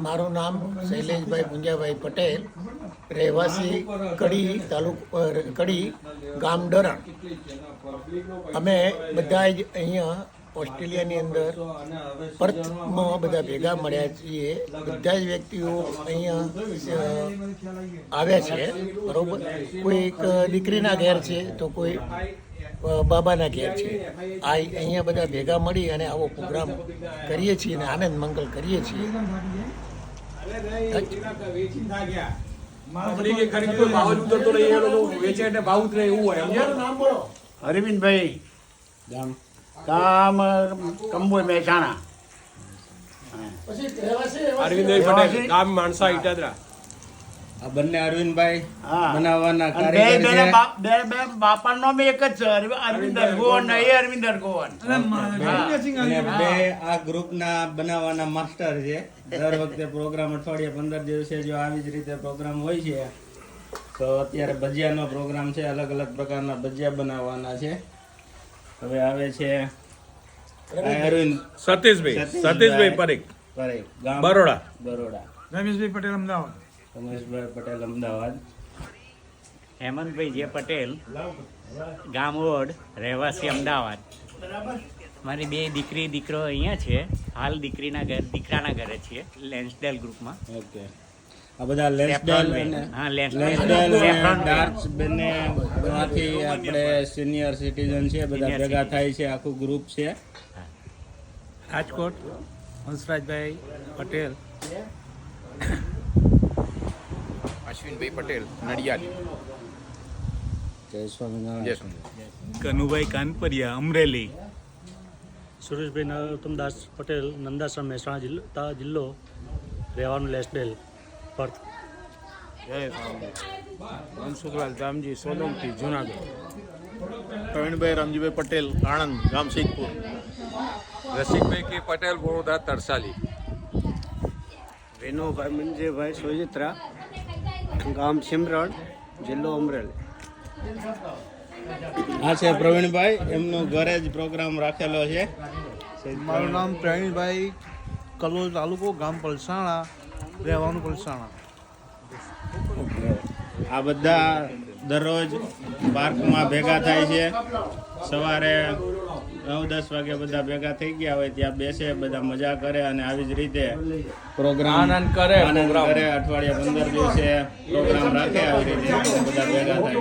મારું નામ શૈલેષભાઈ મુંજાભાઈ પટેલ, રહેવાસી કડી, તાલુકો કડી, ગામ ડરણ. અમે બધા જ અહીંયા ઓસ્ટ્રેલિયાની અંદર પર્થમાં બધા ભેગા મળ્યા છીએ. બધા જ વ્યક્તિઓ અહીંયા આવ્યા છે, બરાબર. કોઈ એક દીકરીના ઘેર છે તો કોઈ બાબાના ઘેર છે. આ અહીંયા બધા ભેગા મળી અને આવો પ્રોગ્રામ કરીએ છીએ અને આનંદ મંગલ કરીએ છીએ. અરવિંદભાઈ ગામ કંબોઈ મહેસાણા. અરવિંદભાઈ પટેલ ગામ માણસા ઇટાદરા. આ બંને અરવિંદભાઈ બનાવવાના બે બાપાનો નામ એક જ છે, અરવિંદ અરગોવન ને એ અરવિંદ અરગોવન. અને બે આ ગ્રુપના બનાવવાના માસ્ટર છે. દર વખતે પ્રોગ્રામ અઠવાડિયે 15 દિવસે જો આવી જ રીતે પ્રોગ્રામ હોય છે. તો અત્યારે ભજીયાનો પ્રોગ્રામ છે. અલગ અલગ પ્રકારના ભજીયા બનાવવાના છે. હવે આવે છે અરવિંદ સતીશભાઈ પરેખ ગામ બરોડા. રમેશભાઈ પટેલ અમદાવાદ. રમેશભાઈ પટેલ અમદાવાદ. હેમંતભાઈ જે પટેલ ગામ ઓડ, રહેવાસી અમદાવાદ. મારી બે દીકરો અહીંયા છે. હાલ દીકરાના ઘરે છીએ લેન્સડેલ ગ્રુપમાં. ઓકે. આ બધા લેન્સડેલ અને ડાર્ક્સ બંને માંથી આપણે સિનિયર સિટીઝન છે, બધા ભેગા થાય છે, આખું ગ્રુપ છે. રાજકોટ હંસરાજભાઈ પટેલ. અશ્વિનભાઈ પટેલ નડિયાદ. જય સ્વામિનારાયણ. કનુભાઈ કાનપરિયા અમરેલી. સુરેશભાઈ નરોત્તમદાસ પટેલ નંદાસર મહેસાણા જિલ્લો, રહેવાનું લેસડેલ પરથ. જય મનસુખલાલ જામજી સોલંકી જુનાગઢ. પ્રવીણભાઈ રામજીભાઈ પટેલ આણંદ ગામ સિદ્ધપુર. રસિકભાઈ કે પટેલ વડોદરા તરસાલી. વિનુભાઈ મંજીભાઈ સોજિત્રા, ગામ સિમરણ, જિલ્લો અમરેલી. આ છે પ્રવીણભાઈ, એમનો ઘરે જ પ્રોગ્રામ રાખેલો છે. મારું નામ પ્રવીણભાઈ, કલોલ તાલુકો, ગામ પલસાણા, રહેવાનું પલસાણા. આ બધા દરરોજ પાર્કમાં ભેગા થાય છે. સવારે 9-10 વાગે બધા ભેગા થઈ ગયા હોય ત્યાં બેસે, બધા મજા કરે અને આવી જ રીતે પ્રોગ્રામ આનંદ કરે. અઠવાડિયે 15 દિવસે પ્રોગ્રામ રાખે આવી રીતે બધા ભેગા થાય.